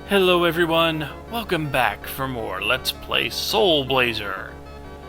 Hello everyone, welcome back for more Let's Play Soul Blazer.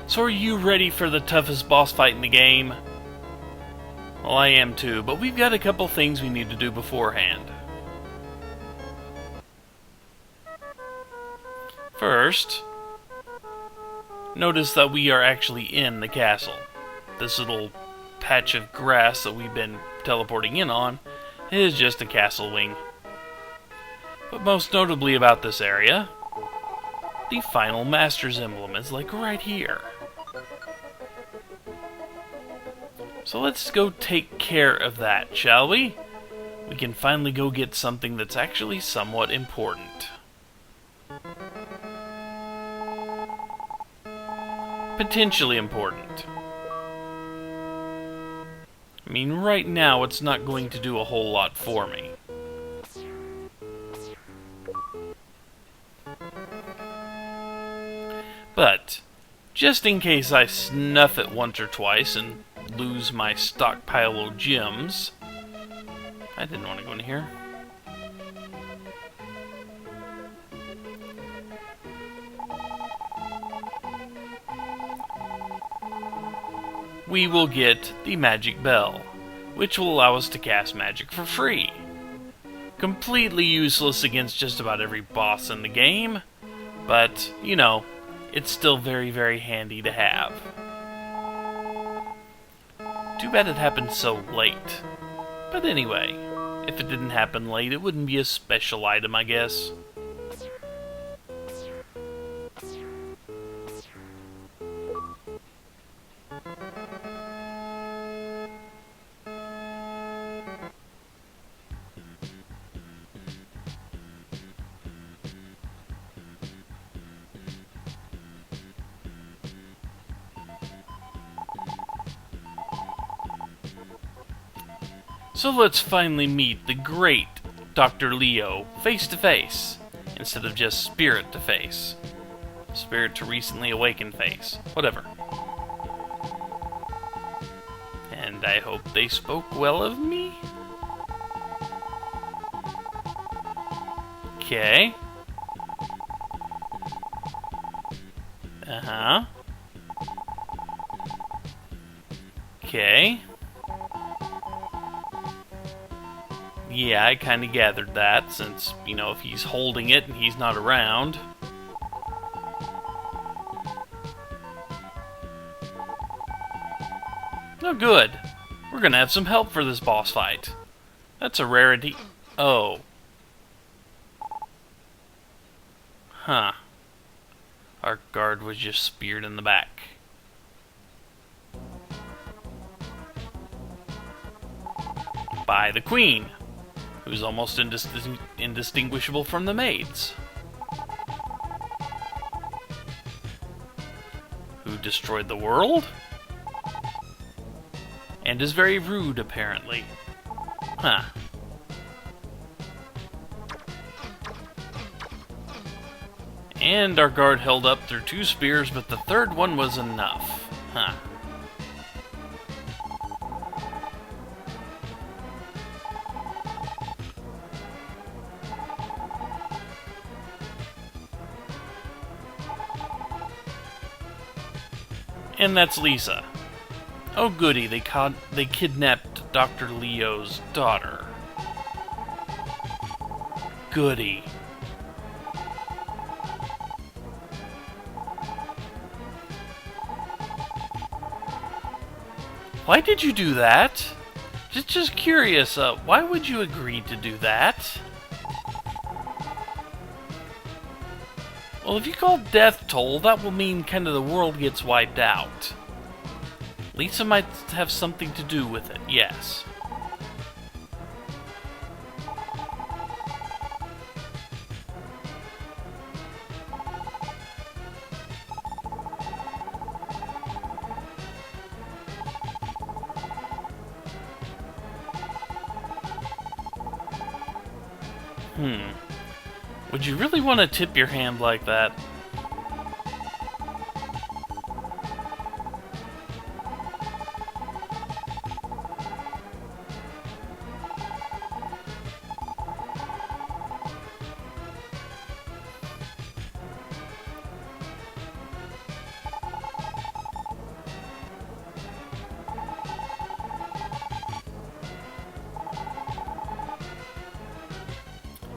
So are you ready for the toughest boss fight in the game? Well, I am too, but we've got a couple things we need to do beforehand. First, notice that we are actually in the castle. This little patch of grass that we've been teleporting in on is just a castle wing. But most notably about this area, the final Master's emblem is like right here. So let's go take care of that, shall we? We can finally go get something that's actually somewhat important. Potentially important. I mean, right now it's not going to do a whole lot for me. But, just in case I snuff it once or twice and lose my stockpile of gems... I didn't want to go in here. We will get the magic bell, which will allow us to cast magic for free. Completely useless against just about every boss in the game, but, you know, it's still very, very handy to have. Too bad it happened so late. But anyway, if it didn't happen late, it wouldn't be a special item, I guess. So let's finally meet the great Dr. Leo face to face, instead of just spirit to face. Spirit to recently awakened face. Whatever. And I hope they spoke well of me? Okay. Uh-huh. Okay. Yeah, I kind of gathered that, since, you know, if he's holding it and he's not around. Oh, good. We're gonna have some help for this boss fight. That's a rarity. Oh. Huh. Our guard was just speared in the back. By the queen, who's almost indistinguishable from the maids. Who destroyed the world? And is very rude, apparently. Huh. And our guard held up through 2 spears, but the third one was enough. Huh. And that's Lisa. Oh goody, they kidnapped Dr. Leo's daughter. Goody. Why did you do that? Just curious, why would you agree to do that? Well, if you call Deathtoll, that will mean kind of the world gets wiped out. Lisa might have something to do with it, yes. Would you really want to tip your hand like that?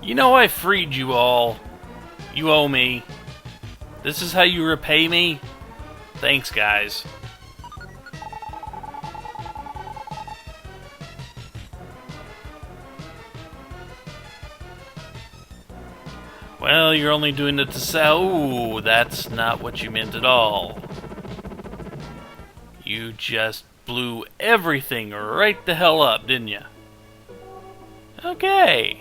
You know I freed you all. You owe me. This is how you repay me? Thanks, guys. Well, you're only doing it to sell. Ooh, that's not what you meant at all. You just blew everything right the hell up, didn't you? Okay.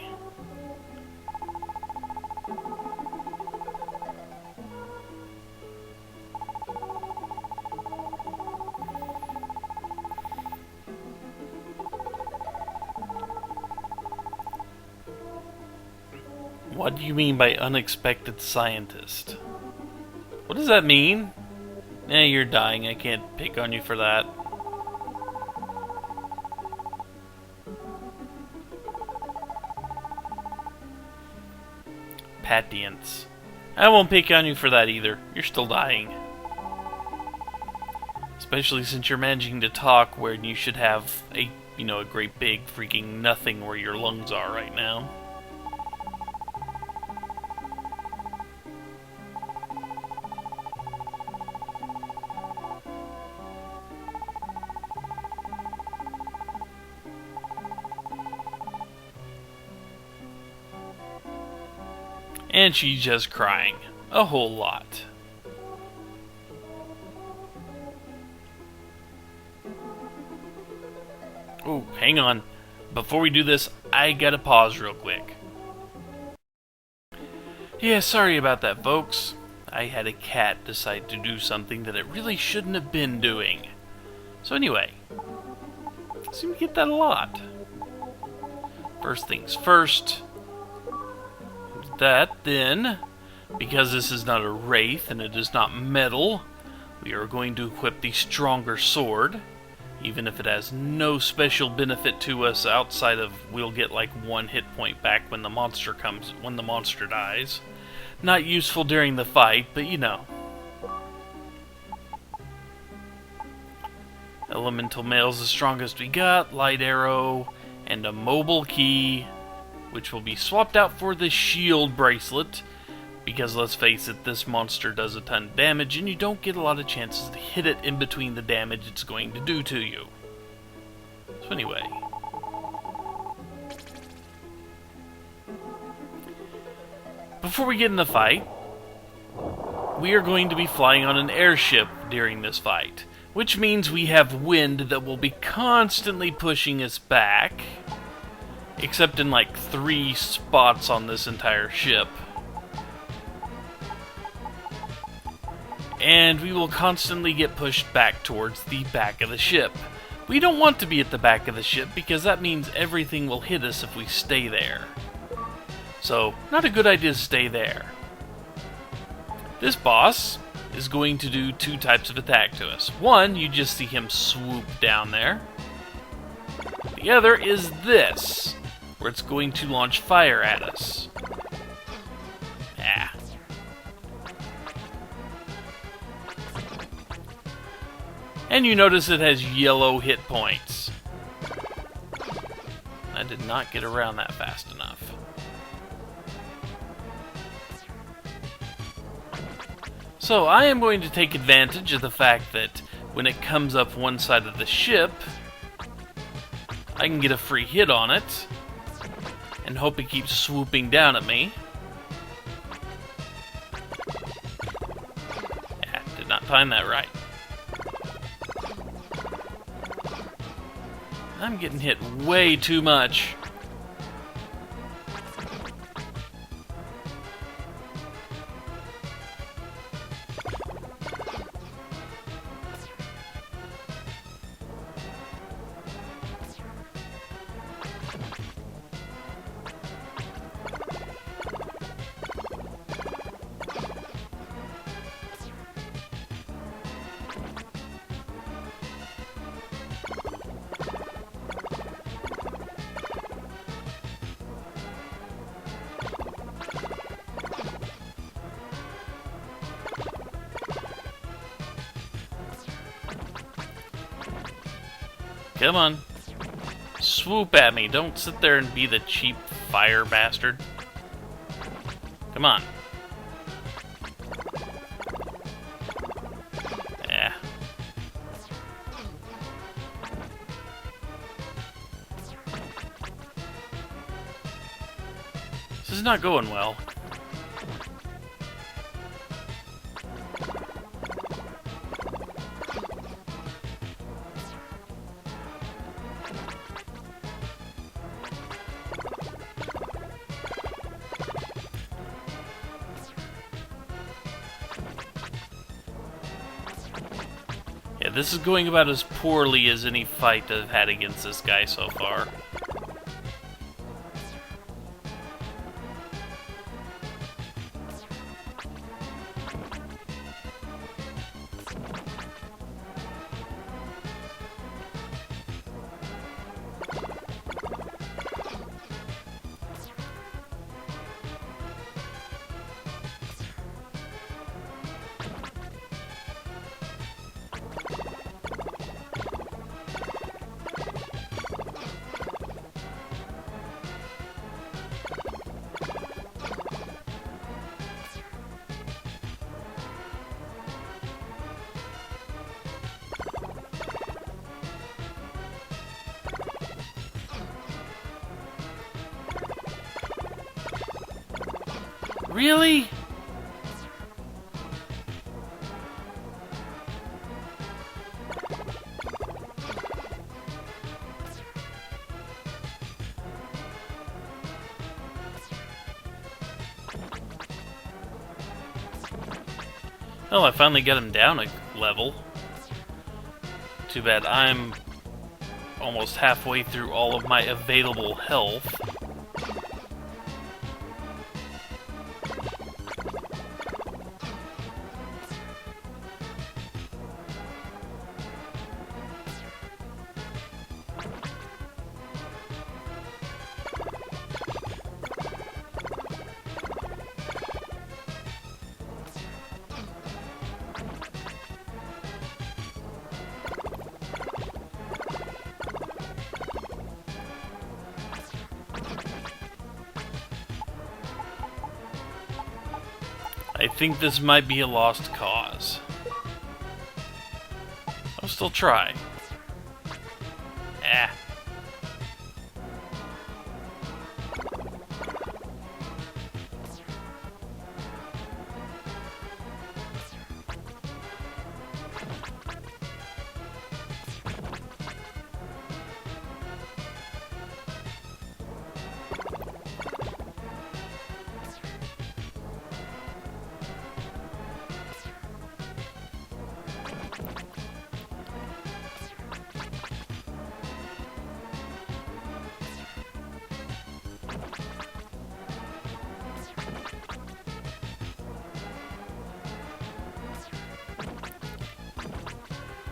What do you mean by unexpected scientist? What does that mean? Eh, you're dying. I can't pick on you for that. Patience. I won't pick on you for that either. You're still dying. Especially since you're managing to talk where you should have a great big freaking nothing where your lungs are right now. And she's just crying. A whole lot. Oh, hang on. Before we do this, I gotta pause real quick. Yeah, sorry about that, folks. I had a cat decide to do something that it really shouldn't have been doing. So anyway, I seem to get that a lot. First things first. That then, because this is not a wraith and it is not metal, we are going to equip the stronger sword, even if it has no special benefit to us outside of we'll get like 1 hit point back when the monster dies. Not useful during the fight, but you know. Elemental mail's the strongest we got, light arrow, and a mobile key, which will be swapped out for the shield bracelet, because let's face it, this monster does a ton of damage, and you don't get a lot of chances to hit it in between the damage it's going to do to you. So anyway. Before we get in the fight, we are going to be flying on an airship during this fight, which means we have wind that will be constantly pushing us back, except in like 3 spots on this entire ship. And we will constantly get pushed back towards the back of the ship. We don't want to be at the back of the ship because that means everything will hit us if we stay there. So, not a good idea to stay there. This boss is going to do 2 types of attack to us. One, you just see him swoop down there. The other is this, where it's going to launch fire at us. Ah. And you notice it has yellow hit points. I did not get around that fast enough. So I am going to take advantage of the fact that when it comes up one side of the ship, I can get a free hit on it, and hope it keeps swooping down at me. Yeah, did not time that right. I'm getting hit way too much. Come on. Swoop at me. Don't sit there and be the cheap fire bastard. Come on. Yeah. This is not going well. Yeah, this is going about as poorly as any fight I've had against this guy so far. Really? Well, I finally got him down a level. Too bad I'm almost halfway through all of my available health. I think this might be a lost cause. I'll still try. Ah.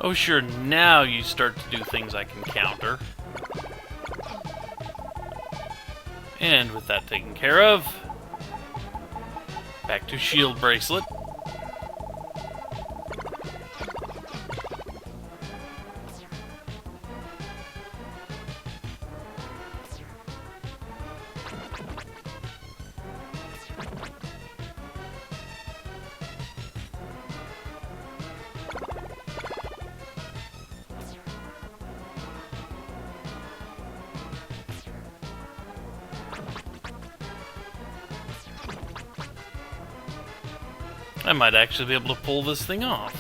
Oh sure, now you start to do things I can counter. And with that taken care of, back to shield bracelet. I might actually be able to pull this thing off.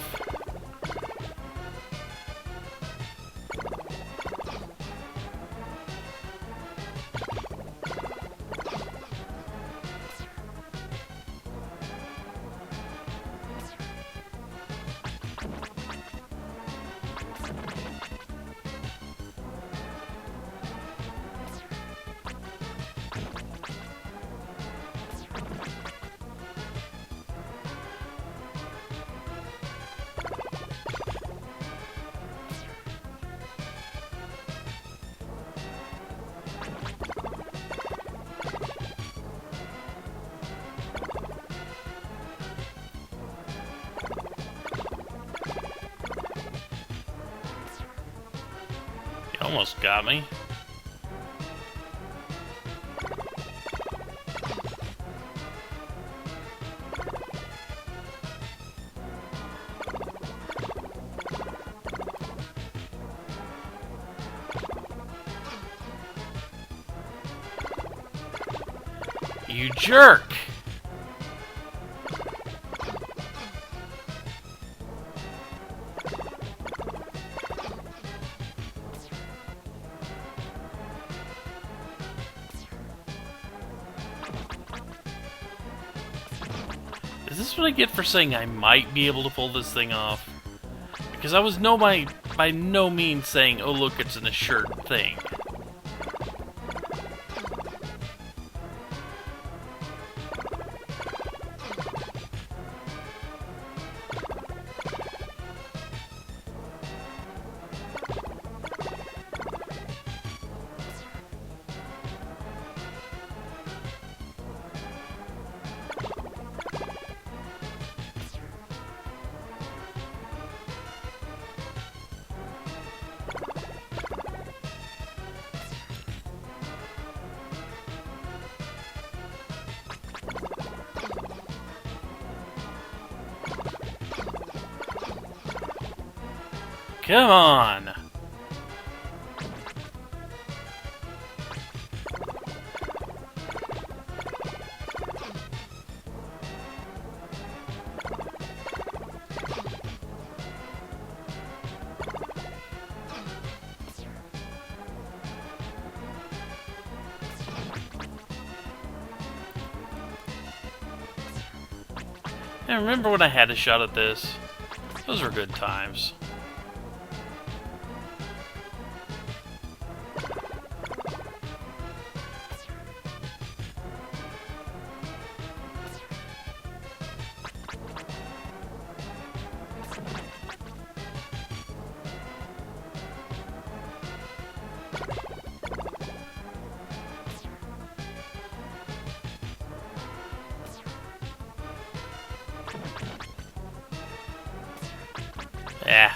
Almost got me. You jerk! Is this what I get for saying I might be able to pull this thing off? Because I was by no means saying, oh look, it's an assured thing. Come on! I remember when I had a shot at this. Those were good times. Yeah.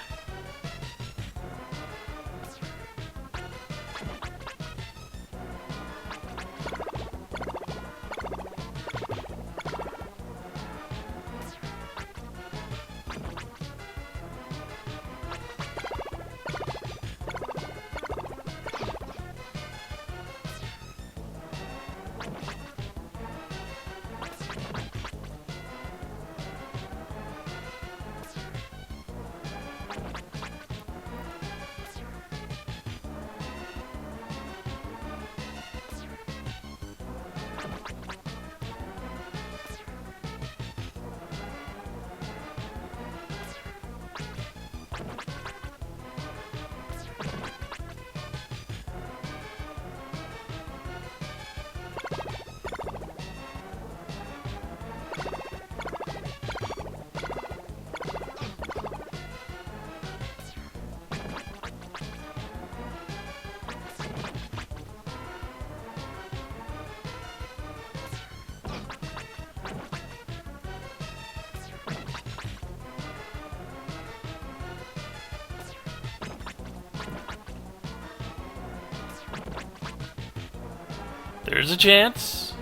There's a chance.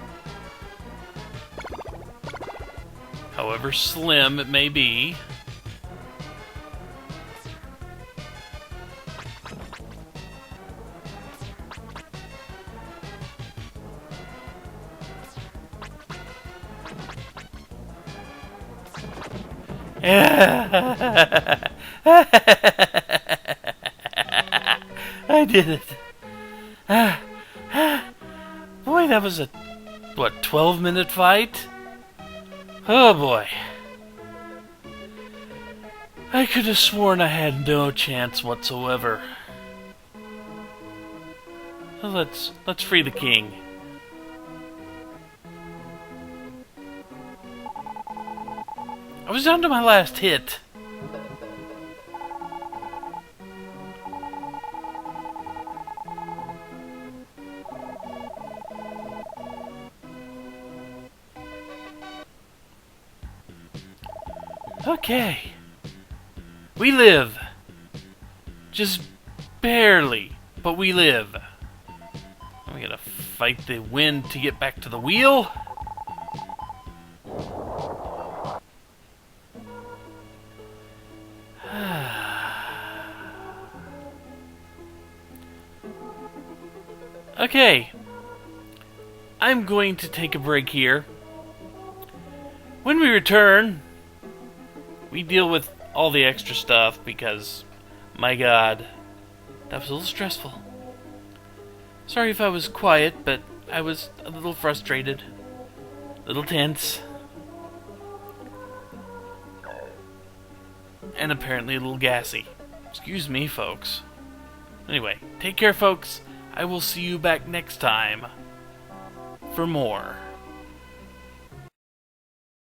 However slim it may be. I did it. Boy, that was a, what, 12-minute fight? Oh boy. I could have sworn I had no chance whatsoever. Well, let's free the king. I was down to my last hit. Okay. We live. Just barely, but we live. We gotta fight the wind to get back to the wheel. Okay. I'm going to take a break here. When we return, we deal with all the extra stuff because, my god, that was a little stressful. Sorry if I was quiet, but I was a little frustrated, a little tense, and apparently a little gassy. Excuse me, folks. Anyway, take care, folks. I will see you back next time for more.